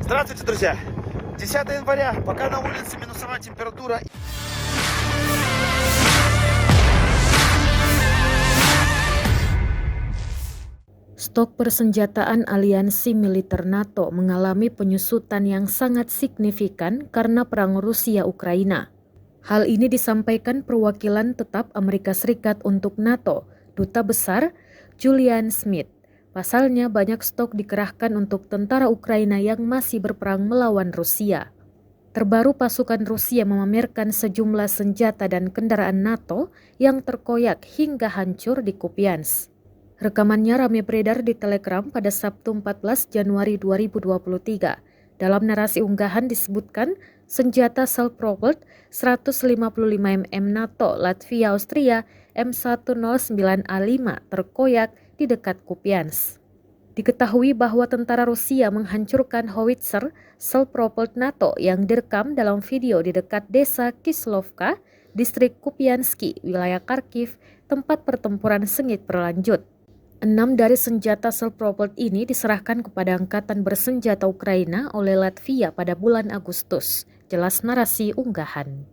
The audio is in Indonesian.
Здравствуйте, друзья! 10 января, пока на улице минусовая температура. Stok persenjataan aliansi militer NATO mengalami penyusutan yang sangat signifikan karena perang Rusia-Ukraina. Hal ini disampaikan perwakilan tetap Amerika Serikat untuk NATO, Duta Besar Julian Smith. Pasalnya banyak stok dikerahkan untuk tentara Ukraina yang masih berperang melawan Rusia. Terbaru pasukan Rusia memamerkan sejumlah senjata dan kendaraan NATO yang terkoyak hingga hancur di Kupiansk. Rekamannya ramai beredar di Telegram pada Sabtu 14 Januari 2023. Dalam narasi unggahan disebutkan senjata self-propelled 155 mm NATO Latvia Austria M109A5 terkoyak di dekat Kupiansk. Diketahui bahwa tentara Rusia menghancurkan howitzer self-propelled NATO yang direkam dalam video di dekat desa Kislovka, distrik Kupianski, wilayah Kharkiv, tempat pertempuran sengit berlanjut. 6 dari senjata self-propelled ini diserahkan kepada Angkatan Bersenjata Ukraina oleh Latvia pada bulan Agustus, jelas narasi unggahan.